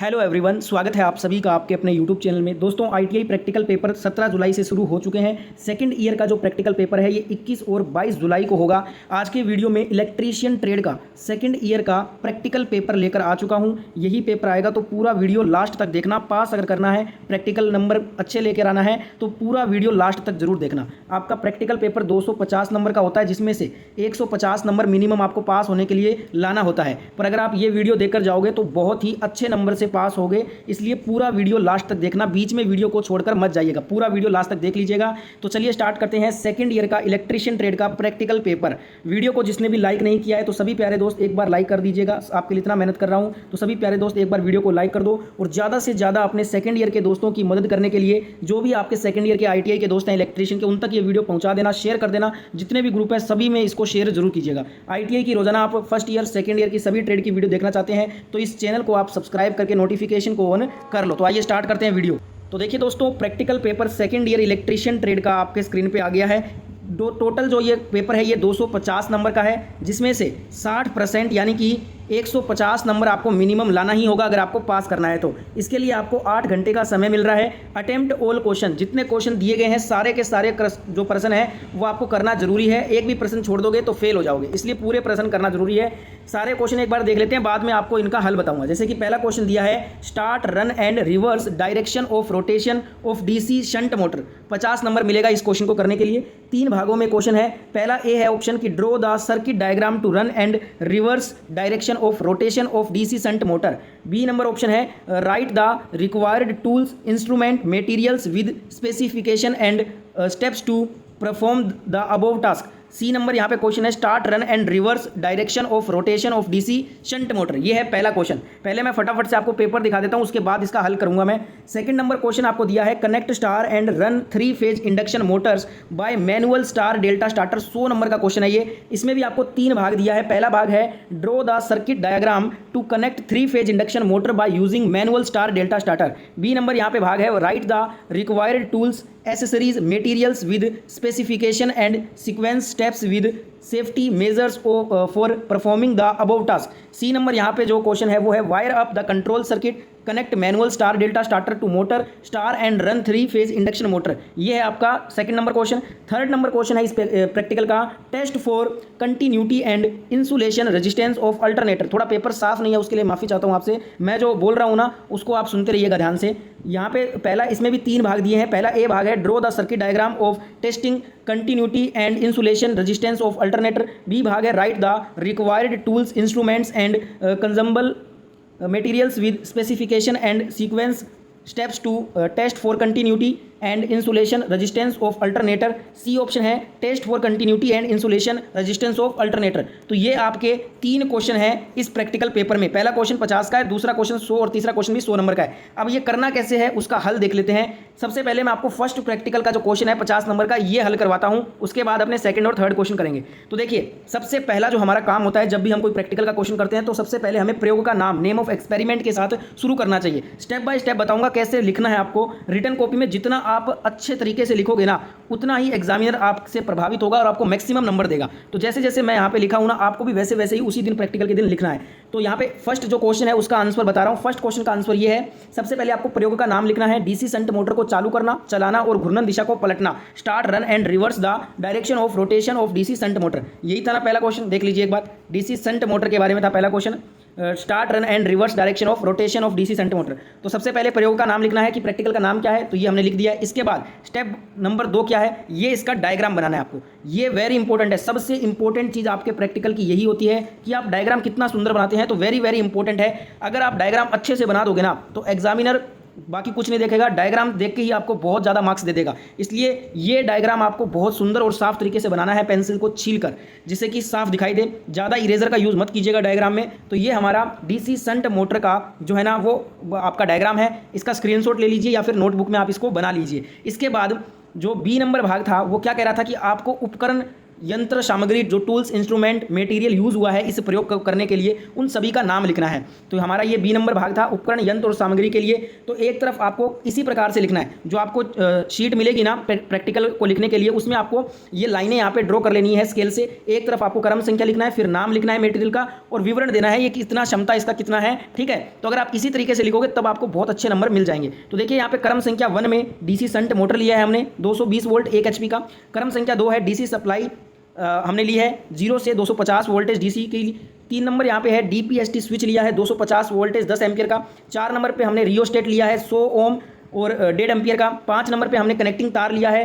Hello everyone, स्वागत है आप सभी का आपके अपने यूट्यूब चैनल में। दोस्तों, आईटीआई प्रैक्टिकल पेपर 17 जुलाई से शुरू हो चुके हैं। सेकंड ईयर का जो प्रैक्टिकल पेपर है ये 21 और 22 जुलाई को होगा। आज के वीडियो में इलेक्ट्रीशियन ट्रेड का सेकंड ईयर का प्रैक्टिकल पेपर लेकर आ चुका हूं। यही पेपर आएगा, तो पूरा वीडियो लास्ट तक देखना। पास अगर करना है, प्रैक्टिकल नंबर अच्छे लेकर आना है, तो पूरा वीडियो लास्ट तक जरूर देखना। आपका प्रैक्टिकल पेपर 250 नंबर का होता है, जिसमें से 150 नंबर मिनिमम आपको पास होने के लिए लाना होता है। पर अगर आप ये वीडियो देखकर जाओगे तो बहुत ही अच्छे नंबर से पास हो गए। इसलिए पूरा वीडियो लास्ट तक देखना, बीच में वीडियो को छोड़कर मत जाइएगा, पूरा वीडियो लास्ट तक देख लीजिएगा। तो चलिए स्टार्ट करते हैं सेकंड ईयर का इलेक्ट्रीशियन ट्रेड का प्रैक्टिकल पेपर। वीडियो को जिसने भी लाइक नहीं किया है तो सभी प्यारे दोस्त एक बार लाइक कर दीजिएगा। आपके लिए इतना मेहनत कर रहा हूं, तो सभी प्यारे दोस्त एक बार वीडियो को लाइक कर दो। और ज़्यादा से ज़्यादा अपने सेकंड ईयर के दोस्तों की मदद करने के लिए, जो भी आपके सेकंड ईयर के आईटीआई के दोस्त हैं इलेक्ट्रीशियन के, उन तक ये वीडियो पहुंचा देना, शेयर कर देना। जितने भी ग्रुप है सभी में इसको शेयर जरूर कीजिएगा। आईटीआई की रोजाना आप फर्स्ट ईयर सेकंड ईयर की सभी ट्रेड की वीडियो देखना चाहते हैं तो इस चैनल को आप सब्सक्राइब करके नोटिफिकेशन को ऑन कर लो। तो आइए स्टार्ट करते हैं वीडियो। तो देखिए दोस्तों, practical paper second year electrician trade का आपके स्क्रीन पे आ गया है। टोटल जो ये पेपर है ये 250 नंबर का है, जिसमें से 60% यानी कि 150 नंबर आपको मिनिमम लाना ही होगा अगर आपको पास करना है। तो इसके लिए आपको 8 घंटे का समय मिल रहा है। अटेम्प्ट ऑल क्वेश्चन, जितने क्वेश्चन दिए गए हैं सारे के सारे जो प्रश्न है वो आपको करना जरूरी है। एक भी प्रश्न छोड़ दोगे तो फेल हो जाओगे, इसलिए पूरे प्रश्न करना जरूरी है। सारे क्वेश्चन एक बार देख लेते हैं, बाद में आपको इनका हल बताऊंगा। जैसे कि पहला क्वेश्चन दिया है, start run and reverse direction of rotation of DC shunt motor. 50 number मिलेगा इस क्वेश्चन को करने के लिए। 3 भागों में क्वेश्चन है। पहला ए है ऑप्शन की draw the circuit diagram to run and reverse direction of rotation of DC shunt motor. B number option है, write the required tools instrument materials with specification and steps to perform the above task. C number यहाँ पे question है, start run and reverse direction of rotation of DC shunt motor. ये है पहला question. पहले मैं फटाफट से आपको पेपर दिखा देता हूँ, उसके बाद इसका हल करूंगा मैं। सेकंड नंबर क्वेश्चन आपको दिया है, connect star and run 3 phase induction Motors bye manual star delta starter. 100 number का क्वेश्चन है ये। इसमें भी आपको 3 भाग दिया है। पहला भाग है, draw the circuit diagram to connect 3 phase induction motor by using manual star delta starter. B number यहाँ पे भाग है, write the required tools accessories materials with specification and sequence steps with safety measures for performing the above task। C number यहाँ पे जो question है वो है, wire up the control circuit connect manual star delta starter to motor star and run 3 phase induction motor. ये है आपका second number question. Third number question है इस प्रैक्टिकल का, test for continuity and insulation resistance of alternator. थोड़ा paper साफ नहीं है, उसके लिए माफी चाहता हूँ आपसे। मैं जो बोल रहा हूँ ना उसको आप सुनते रहिएगा ध्यान से। यहाँ पे पहला, इसमें भी 3 भाग दिए हैं। पहला ए भाग है, draw the circuit diagram of testing continuity and insulation resistance of alternator. B भाग है, write the required tools instruments and consumable materials with specification and sequence steps to test for continuity and insulation resistance of alternator। C option है, test for continuity and insulation resistance of alternator. तो ये आपके 3 question हैं इस practical paper में। पहला question 50 का है, दूसरा क्वेश्चन 100 और तीसरा क्वेश्चन भी 100 नंबर का है। अब ये करना कैसे है उसका हल देख लेते हैं। सबसे पहले मैं आपको फर्स्ट प्रैक्टिकल का जो क्वेश्चन है 50 नंबर का, ये हल करवाता हूँ। उसके बाद अपने सेकंड और थर्ड क्वेश्चन करेंगे। तो देखिए, सबसे पहला जो हमारा काम होता है जब भी हम कोई प्रैक्टिकल का क्वेश्चन करते हैं, तो सबसे पहले हमें प्रयोग का नाम, नेम ऑफ एक्सपेरिमेंट के साथ शुरू करना चाहिए। स्टेप बाय स्टेप बताऊंगा कैसे लिखना है आपको। रिटन कॉपी में जितना आप अच्छे तरीके से लिखोगे ना, उतना ही एग्जामिनर आपसे प्रभावित होगा और आपको मैक्सिमम नंबर देगा। तो जैसे जैसे मैं यहाँ पे लिखा हूँ ना, आपको भी वैसे वैसे ही उसी दिन प्रैक्टिकल के दिन लिखना है। तो यहाँ पे फर्स्ट जो क्वेश्चन है उसका आंसर बता रहा हूँ। फर्स्ट क्वेश्चन का आंसर ये है, सबसे पहले आपको प्रयोग का नाम लिखना है। डीसी शंट मोटर को चालू करना, चलाना और घूर्णन दिशा को पलटना। Start run and reverse the direction of rotation of DC shunt motor. यही था ना पहला क्वेश्चन, देख लीजिए एक बार। डीसी शंट मोटर के बारे में था पहला question, start run and reverse direction of rotation of DC shunt motor. तो सबसे पहले प्रयोग का नाम लिखना है कि प्रैक्टिकल का नाम क्या है, तो ये हमने लिख दिया है। इसके बाद स्टेप नंबर 2 क्या है, ये इसका डायग्राम बनाना है आपको। ये वेरी इंपॉर्टेंट है, सबसे इंपॉर्टेंट चीज़ आपके प्रैक्टिकल की यही होती है कि आप डायग्राम कितना सुंदर बनाते हैं। तो वेरी वेरी इंपॉर्टेंट है। अगर आप डायग्राम अच्छे से बना दोगे ना, तो एग्जामिनर बाकी कुछ नहीं देखेगा, डायग्राम देख के ही आपको बहुत ज़्यादा मार्क्स दे देगा। इसलिए ये डायग्राम आपको बहुत सुंदर और साफ तरीके से बनाना है, पेंसिल को छीलकर, जिससे कि साफ दिखाई दे। ज़्यादा इरेजर का यूज़ मत कीजिएगा डायग्राम में। तो ये हमारा डीसी शंट मोटर का जो है ना वो आपका डायग्राम है। इसका स्क्रीनशॉट ले लीजिए या फिर नोटबुक में आप इसको बना लीजिए। इसके बाद जो बी नंबर भाग था वो क्या कह रहा था कि आपको उपकरण यंत्र सामग्री, जो टूल्स इंस्ट्रूमेंट मटेरियल यूज़ हुआ है इस प्रयोग करने के लिए, उन सभी का नाम लिखना है। तो हमारा ये बी नंबर भाग था, उपकरण, यंत्र और सामग्री के लिए। तो एक तरफ आपको इसी प्रकार से लिखना है, जो आपको शीट मिलेगी ना प्रैक्टिकल को लिखने के लिए, उसमें आपको ये लाइनें यहाँ पे ड्रॉ कर लेनी है स्केल से। एक तरफ आपको क्रम संख्या लिखना है, फिर नाम लिखना है मटेरियल का और विवरण देना है, ये कितना क्षमता इसका कितना है, ठीक है। तो अगर आप इसी तरीके से लिखोगे तब आपको बहुत अच्छे नंबर मिल जाएंगे। तो देखिए यहाँ पे क्रम संख्या 1 में डीसी शंट मोटर लिया है हमने 220 वोल्ट 1 एचपी का। क्रम संख्या 2 है डीसी सप्लाई हमने ली है 0 से 250 वोल्टेज डीसी के लिए। 3 नंबर यहाँ पे है डीपीएसटी स्विच लिया है 250 वोल्टेज 10 एम्पियर का। 4 नंबर पे हमने रियोस्टेट लिया है 100 ओम और 1.5 एम्पियर का। 5 नंबर पे हमने कनेक्टिंग तार लिया है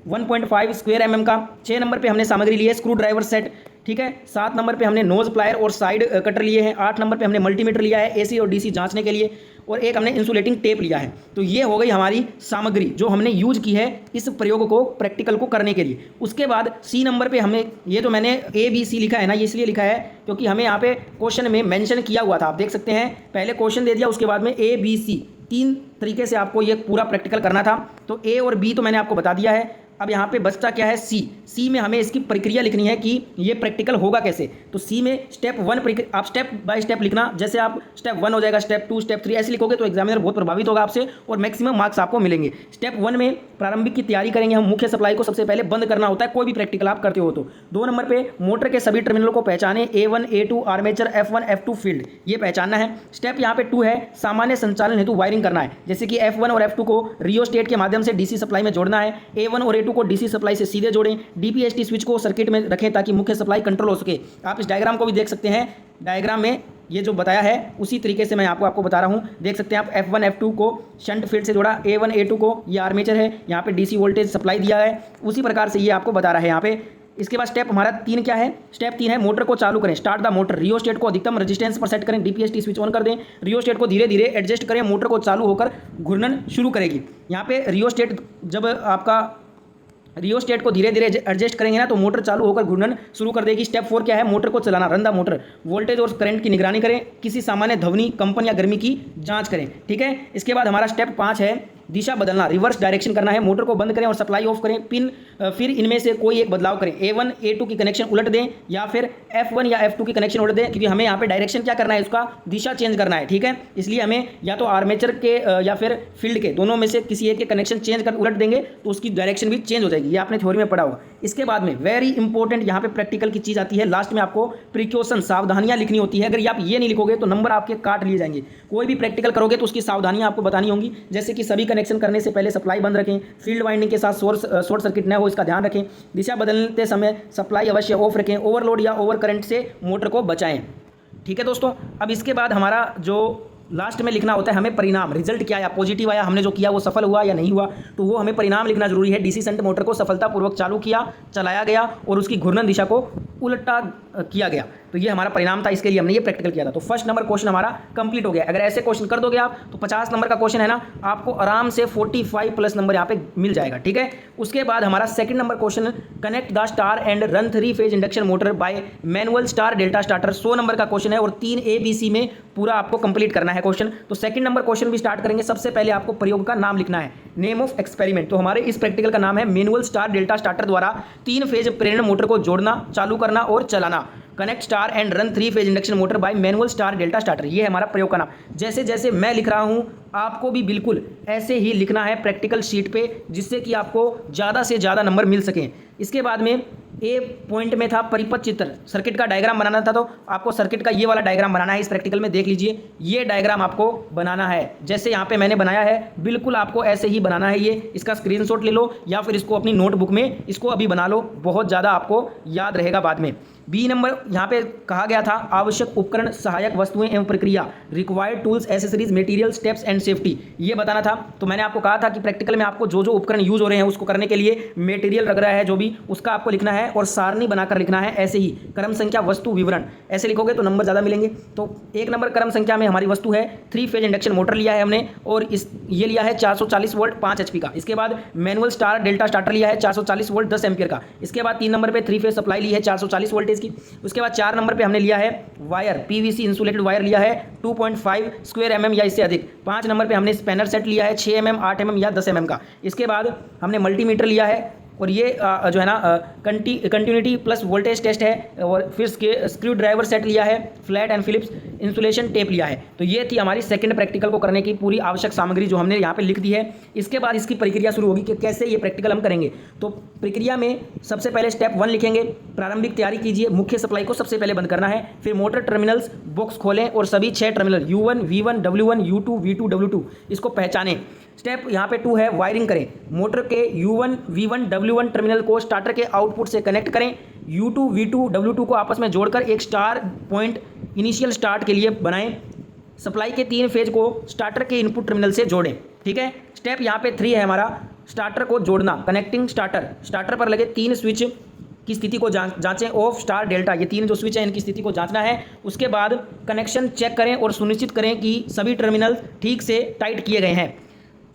1.5 स्क्वायर mm का। 6 नंबर पे हमने सामग्री ली है स्क्रू ड्राइवर सेट, ठीक है। 7 नंबर पे हमने नोज प्लायर और साइड कटर लिए हैं। 8 नंबर पे हमने मल्टीमीटर लिया है एसी और डीसी जांचने के लिए, और एक हमने इंसुलेटिंग टेप लिया है। तो ये हो गई हमारी सामग्री जो हमने यूज की है इस प्रयोग को प्रैक्टिकल को करने के लिए। उसके बाद सी नंबर पे हमने, ये तो मैंने ABC लिखा है ना, ये इसलिए लिखा है क्योंकि हमें यहाँ पे क्वेश्चन में मेंशन किया हुआ था, आप देख सकते हैं। पहले क्वेश्चन दे दिया, उसके बाद में ABC 3 तरीके से आपको ये पूरा प्रैक्टिकल करना था। तो A और B तो मैंने आपको बता दिया है। अब यहाँ पे बचता क्या है, सी में हमें इसकी प्रक्रिया लिखनी है कि ये प्रैक्टिकल होगा कैसे। तो सी में स्टेप 1 आप स्टेप बाय स्टेप लिखना, जैसे आप स्टेप 1 हो जाएगा, स्टेप 2, स्टेप 3 ऐसे लिखोगे तो एग्जामिनर बहुत प्रभावित होगा आपसे और मैक्सिमम मार्क्स आपको मिलेंगे। स्टेप 1 में प्रारंभिक की तैयारी करेंगे हम। मुख्य सप्लाई को सबसे पहले बंद करना होता है, कोई भी प्रैक्टिकल आप करते हो तो। 2 नंबर पे मोटर के सभी टर्मिनल को पहचाने, A1 A2 armature, F1 F2 field, ये पहचानना है। स्टेप यहाँ पे 2 है सामान्य संचालन हेतु वायरिंग करना है, जैसे कि F1 और F2 को रियोस्टेट के माध्यम से डीसी सप्लाई में जोड़ना है। A1 और A2 को डीसी सप्लाई से सीधे जोड़ें। डीपीएसटी स्विच को सर्किट में रखें ताकि मुख्य सप्लाई कंट्रोल हो सके। आप इस डायग्राम को भी देख सकते हैं, डायग्राम में ये जो बताया है उसी तरीके से मैं आपको बता रहा हूँ। देख सकते हैं आप F1 F2 को शंट फील्ड से जोड़ा, A1 A2 को ये आर्मेचर है, यहाँ पे डीसी वोल्टेज सप्लाई दिया है, उसी प्रकार से ये आपको बता रहा है यहाँ पे। इसके बाद स्टेप हमारा 3 क्या है, स्टेप 3 है मोटर को चालू करें, स्टार्ट द मोटर। रियोस्टेट को अधिकतम रेजिस्टेंस पर सेट करें, डीपीएसटी स्विच ऑन कर दें। रियोस्टेट को धीरे धीरे एडजस्ट करें, मोटर को चालू होकर घूर्णन शुरू करेगी। यहाँ पे रियोस्टेट, जब आपका रियोस्टेट को धीरे धीरे एडजस्ट करेंगे ना तो मोटर चालू होकर घूर्णन शुरू कर देगी। स्टेप 4 क्या है, मोटर को चलाना, रन द मोटर। वोल्टेज और करंट की निगरानी करें, किसी सामान्य ध्वनि, कंपन या गर्मी की जांच करें, ठीक है। इसके बाद हमारा स्टेप 5 है दिशा बदलना, रिवर्स डायरेक्शन करना है। मोटर को बंद करें और सप्लाई ऑफ करें, फिर इनमें से कोई एक बदलाव करें। A1 A2 की कनेक्शन उलट दें या फिर F1 या F2 की कनेक्शन उलट दें, क्योंकि हमें यहाँ पे डायरेक्शन क्या करना है, उसका दिशा चेंज करना है, ठीक है। इसलिए हमें या तो आर्मेचर के या फिर फील्ड के, दोनों में से किसी एक के कनेक्शन चेंज कर उलट देंगे तो उसकी डायरेक्शन भी चेंज हो जाएगी। ये आपने थ्योरी में पढ़ा होगा। इसके बाद में वेरी इंपॉर्टेंट यहाँ पे प्रैक्टिकल की चीज़ आती है, लास्ट में आपको प्रिकॉशन, सावधानियाँ लिखनी होती है। अगर आप ये नहीं लिखोगे तो नंबर आपके काट लिए जाएंगे। कोई भी प्रैक्टिकल करोगे तो उसकी सावधानियाँ आपको बतानी होंगी, जैसे कि सभी कनेक्शन करने से पहले सप्लाई बंद रखें, फील्ड वाइंडिंग के साथ शॉर्ट सर्किट न हो इसका ध्यान रखें, दिशा बदलते समय सप्लाई अवश्य ऑफ रखें, ओवरलोड या ओवर करंट से मोटर को बचाएं, ठीक है दोस्तों। अब इसके बाद हमारा जो लास्ट में लिखना होता है हमें परिणाम, रिजल्ट क्या आया, पॉजिटिव आया, हमने जो किया वो सफल हुआ या नहीं हुआ, तो वो हमें परिणाम लिखना जरूरी है। डीसी शंट मोटर को सफलतापूर्वक चालू किया, चलाया गया और उसकी घूर्णन दिशा को उल्टा किया गया, तो ये हमारा परिणाम था। इसके लिए हमने ये प्रैक्टिकल किया था। तो फर्स्ट नंबर क्वेश्चन हमारा कंप्लीट हो गया। अगर ऐसे क्वेश्चन कर दोगे आप तो 50 नंबर का क्वेश्चन है ना, आपको आराम से 45 प्लस नंबर यहाँ पे मिल जाएगा, ठीक है। उसके बाद हमारा second number question, connect the star and run 3 phase induction motor bye manual star delta starter, 100 number का क्वेश्चन है और 3 ABC में पूरा आपको कंप्लीट करना है क्वेश्चन। तो सेकंड नंबर क्वेश्चन भी स्टार्ट करेंगे। सबसे पहले आपको प्रयोग का नाम लिखना है, नेम ऑफ एक्सपेरिमेंट। तो हमारे इस प्रैक्टिकल का नाम है मैनुअल स्टार डेल्टा स्टार्टर द्वारा 3 फेज प्रेरण मोटर को जोड़ना, चालू करना और चलाना। Connect star and run 3 phase induction motor bye manual star delta starter, ये है हमारा प्रयोग का नाम। जैसे जैसे मैं लिख रहा हूँ आपको भी बिल्कुल ऐसे ही लिखना है प्रैक्टिकल शीट पे, जिससे कि आपको ज़्यादा से ज़्यादा नंबर मिल सकें। इसके बाद में ए पॉइंट में था परिपथ चित्र, सर्किट का डायग्राम बनाना था, तो आपको सर्किट का ये वाला डायग्राम बनाना है। इस प्रैक्टिकल में देख लीजिए, ये डायग्राम आपको बनाना है जैसे यहाँ पे मैंने बनाया है, बिल्कुल आपको ऐसे ही बनाना है। ये इसका स्क्रीनशॉट ले लो या फिर इसको अपनी नोटबुक में इसको अभी बना लो, बहुत ज़्यादा आपको याद रहेगा बाद में। बी नंबर यहाँ पे कहा गया था आवश्यक उपकरण, सहायक वस्तुएं एवं प्रक्रिया, required tools, accessories, material, steps and safety, ये बताना था। तो मैंने आपको कहा था कि प्रैक्टिकल में आपको जो जो उपकरण यूज हो रहे हैं उसको करने के लिए मटेरियल लग रहा है जो भी, उसका आपको लिखना है और सारणी बनाकर लिखना है। ऐसे ही क्रम संख्या, वस्तु, विवरण, ऐसे लिखोगे तो नंबर ज़्यादा मिलेंगे। तो 1 नंबर क्रम संख्या में हमारी वस्तु है 3 फेज इंडक्शन मोटर लिया है हमने, और ये लिया है 440 वोल्ट 5 HP का। इसके बाद मैनुअल स्टार डेल्टा स्टार्टर लिया है 440 वोल्ट 10 एम्पियर का। इसके बाद 3 नंबर पे 3 फेज सप्लाई ली है 440 वोल्टेज की। उसके बाद 4 नंबर पे हमने लिया है वायर, PVC इंसुलेटेड वायर लिया है 2.5 स्क्वायर mm या इससे अधिक। 5 नंबर पे हमने स्पैनर सेट लिया है 6 mm, 8 mm या 10 mm का। इसके बाद हमने मल्टीमीटर लिया है और ये जो है ना कंटिन्यूटी प्लस वोल्टेज टेस्ट है, और फिर स्क्रू ड्राइवर सेट लिया है, flat and Phillips insulation tape लिया है। तो ये थी हमारी सेकंड प्रैक्टिकल को करने की पूरी आवश्यक सामग्री जो हमने यहाँ पे लिख दी है। इसके बाद इसकी प्रक्रिया शुरू होगी कि कैसे ये प्रैक्टिकल हम करेंगे। तो प्रक्रिया में सबसे पहले स्टेप 1 लिखेंगे, प्रारंभिक तैयारी कीजिए, मुख्य सप्लाई को सबसे पहले बंद करना है। फिर मोटर टर्मिनल्स बॉक्स खोलें और सभी 6 terminal U1, V1, W1, U2, V2, W2 इसको पहचानें। स्टेप यहाँ पे 2 है, वायरिंग करें। मोटर के U1, V1, W1 टर्मिनल को स्टार्टर के आउटपुट से कनेक्ट करें। U2, V2, W2 को आपस में जोड़कर एक स्टार पॉइंट इनिशियल स्टार्ट के लिए बनाएं। सप्लाई के 3 फेज को स्टार्टर के इनपुट टर्मिनल से जोड़ें। ठीक है। स्टेप यहाँ पे 3 है हमारा, स्टार्टर को जोड़ना, कनेक्टिंग स्टार्टर। स्टार्टर पर लगे 3 स्विच की स्थिति को जांचें, ऑफ, स्टार, डेल्टा, ये 3 जो स्विच हैं इनकी स्थिति को जांचना है। उसके बाद कनेक्शन चेक करें और सुनिश्चित करें कि सभी टर्मिनल ठीक से टाइट किए गए हैं।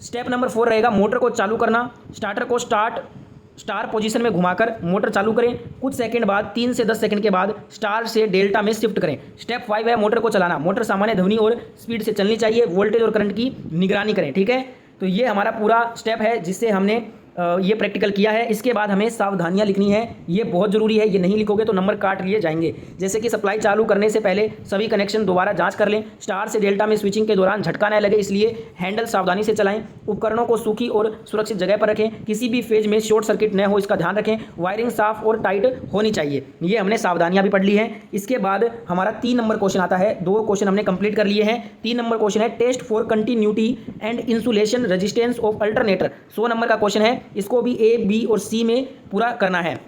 स्टेप नंबर 4 रहेगा, मोटर को चालू करना। स्टार्टर को स्टार पोजीशन में घुमाकर मोटर चालू करें। कुछ सेकंड बाद 3 से 10 सेकंड के बाद स्टार से डेल्टा में शिफ्ट करें। स्टेप 5 है, मोटर को चलाना। मोटर सामान्य ध्वनि और स्पीड से चलनी चाहिए। वोल्टेज और करंट की निगरानी करें। ठीक है। तो ये हमारा पूरा स्टेप है जिससे हमने ये प्रैक्टिकल किया है। इसके बाद हमें सावधानियां लिखनी है, ये बहुत ज़रूरी है। ये नहीं लिखोगे तो नंबर काट लिए जाएंगे। जैसे कि सप्लाई चालू करने से पहले सभी कनेक्शन दोबारा जांच कर लें। स्टार से डेल्टा में स्विचिंग के दौरान झटका न लगे, इसलिए हैंडल सावधानी से चलाएं। उपकरणों को सूखी और सुरक्षित जगह पर रखें। किसी भी फेज में शॉर्ट सर्किट न हो, इसका ध्यान रखें। वायरिंग साफ और टाइट होनी चाहिए। ये हमने सावधानियां भी पढ़ ली हैं। इसके बाद हमारा 3 नंबर क्वेश्चन आता है। 2 क्वेश्चन हमने कंप्लीट कर लिए हैं। 3 नंबर क्वेश्चन है, test for continuity and insulation resistance of alternator. 100 number का क्वेश्चन है। इसको भी A, B और C में पूरा करना है।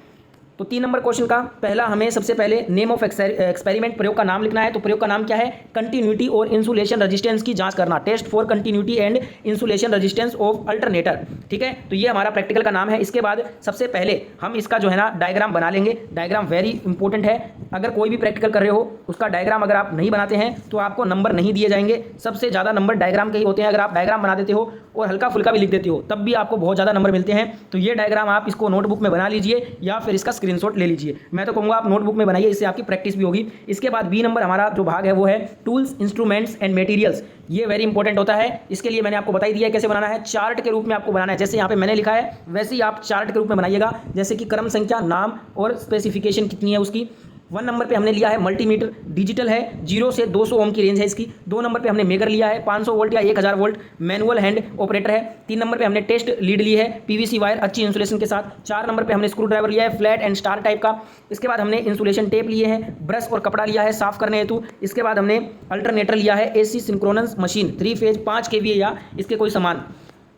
तो 3 नंबर क्वेश्चन का पहला हमें सबसे पहले नेम ऑफ एक्सपेरिमेंट, प्रयोग का नाम लिखना है। तो प्रयोग का नाम क्या है? कंटिन्यूटी और इंसुलेशन रेजिस्टेंस की जांच करना। Test for continuity and insulation resistance of alternator. ठीक है। तो ये हमारा प्रैक्टिकल का नाम है। इसके बाद सबसे पहले हम इसका जो है ना डायग्राम बना लेंगे। डायग्राम वेरी इंपॉर्टेंट है। अगर कोई भी प्रैक्टिकल कर रहे हो उसका डायग्राम अगर आप नहीं बनाते हैं तो आपको नंबर नहीं दिए जाएंगे। सबसे ज़्यादा नंबर डायग्राम के ही होते हैं। अगर आप डायग्राम बना देते हो और हल्का फुल्का भी लिख देते हो तब भी आपको बहुत ज़्यादा नंबर मिलते हैं। तो ये डायग्राम आप इसको नोटबुक में बना लीजिए या फिर इसका स्क्रीनशॉट ले लीजिए। मैं तो कहूँगा आप नोटबुक में बनाइए, इससे आपकी प्रैक्टिस भी होगी। इसके बाद B नंबर हमारा जो भाग है वो है टूल्स, इंस्ट्रूमेंट्स एंड मटेरियल्स। ये वेरी इंपॉर्टेंट होता है। इसके लिए मैंने आपको बताई दिया है कैसे बनाना है। चार्ट के रूप में आपको बनाना है। जैसे यहाँ पे मैंने लिखा है वैसे ही आप चार्ट के रूप में बनाइएगा। जैसे कि क्रम संख्या, नाम और स्पेसिफिकेशन कितनी है उसकी। 1 नंबर पे हमने लिया है मल्टीमीटर, डिजिटल है, 0 से 200 ओम की रेंज है इसकी। 2 नंबर पे हमने मेगर लिया है, 500 वोल्ट या 1000 वोल्ट, मैनुअल हैंड ऑपरेटर है। 3 नंबर पे हमने टेस्ट लीड ली है, PVC वायर अच्छी इंसुलेशन के साथ। 4 नंबर पे हमने स्क्रू ड्राइवर लिया है, फ्लैट एंड स्टार टाइप का। इसके बाद हमने इंसुलेशन टेप लिए हैं, ब्रश और कपड़ा लिया है साफ करने हेतु। इसके बाद हमने अल्टरनेटर लिया है, AC synchronous machine, 3 phase 5 kVA या इसके कोई समान।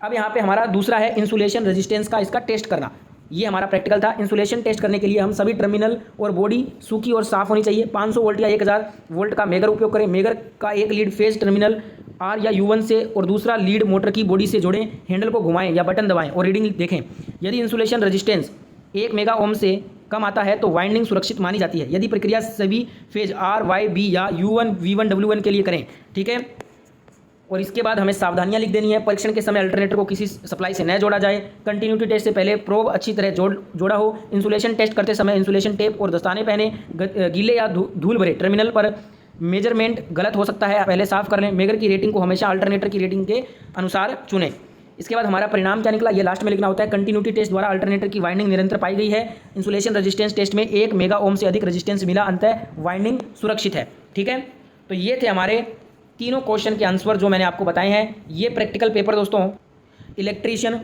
अब यहाँ पे हमारा दूसरा है इंसुलेशन रेजिस्टेंस का, इसका टेस्ट करना। ये हमारा प्रैक्टिकल था। इंसुलेशन टेस्ट करने के लिए हम सभी टर्मिनल और बॉडी सूखी और साफ होनी चाहिए। 500 वोल्ट या 1000 वोल्ट का मेगर उपयोग करें। मेगर का एक लीड फेज टर्मिनल R या U1 से और दूसरा लीड मोटर की बॉडी से जोड़ें। हैंडल को घुमाएं या बटन दबाएं और रीडिंग देखें। यदि इंसुलेशन रेजिस्टेंस 1 मेगा ओम से कम आता है तो वाइंडिंग सुरक्षित मानी जाती है। यदि प्रक्रिया सभी फेज R, Y, B या U1, V1, W1 के लिए करें। ठीक है। और इसके बाद हमें सावधानियां लिख देनी है। परीक्षण के समय अल्टरनेटर को किसी सप्लाई से न जोड़ा जाए। कंटिन्यूटी टेस्ट से पहले प्रोब अच्छी तरह जोड़ा हो। इंसुलेशन टेस्ट करते समय इंसुलेशन टेप और दस्ताने पहने। गीले या धूल भरे टर्मिनल पर मेजरमेंट गलत हो सकता है, पहले साफ कर लें। मेगर की रेटिंग को हमेशा अल्टरनेटर की रेटिंग के अनुसार चुनें। इसके बाद हमारा परिणाम क्या निकला ये लास्ट में लिखना होता है। कंटिन्यूटी टेस्ट द्वारा अल्टरनेटर की वाइंडिंग निरंतर पाई गई है। इंसुलेशन रेजिस्टेंस टेस्ट में 1 मेगा ओम से अधिक रेजिस्टेंस मिला, अंततः वाइंडिंग सुरक्षित है। ठीक है। तो ये थे हमारे तीनों क्वेश्चन के आंसर जो मैंने आपको बताए हैं। ये प्रैक्टिकल पेपर दोस्तों इलेक्ट्रीशियन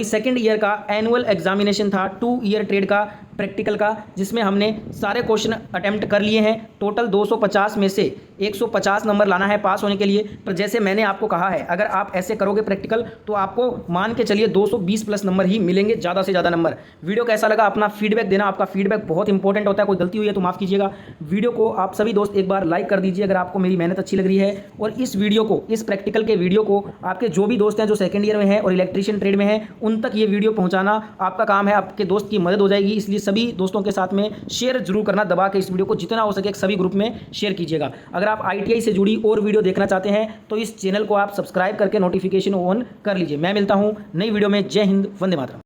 सेकंड ईयर का एनुअल एग्जामिनेशन था, 2 ईयर ट्रेड का प्रैक्टिकल का, जिसमें हमने सारे क्वेश्चन अटेम्प्ट कर लिए हैं। टोटल 250 में से 150 नंबर लाना है पास होने के लिए। पर जैसे मैंने आपको कहा है अगर आप ऐसे करोगे प्रैक्टिकल तो आपको मान के चलिए 220 प्लस नंबर ही मिलेंगे, ज़्यादा से ज़्यादा नंबर। वीडियो कैसा लगा अपना फीडबैक देना। आपका फीडबैक बहुत इंपॉर्टेंट होता है। कोई गलती हुई है तो माफ़ कीजिएगा। वीडियो को आप सभी दोस्त एक बार लाइक कर दीजिए अगर आपको मेरी मेहनत अच्छी लग रही है। और इस वीडियो को, इस प्रैक्टिकल के वीडियो को आपके जो भी दोस्त हैं जो सेकंड ईयर में हैं और इलेक्ट्रीशियन ट्रेड में हैं उन तक ये वीडियो पहुँचाना आपका काम है। आपके दोस्त की मदद हो जाएगी। इसलिए सभी दोस्तों के साथ में शेयर जरूर करना, दबा के इस वीडियो को जितना हो सके सभी ग्रुप में शेयर कीजिएगा। अगर आप ITI से जुड़ी और वीडियो देखना चाहते हैं तो इस चैनल को आप सब्सक्राइब करके नोटिफिकेशन ऑन कर लीजिए। मैं मिलता हूं नई वीडियो में। जय हिंद, वंदे मातरम।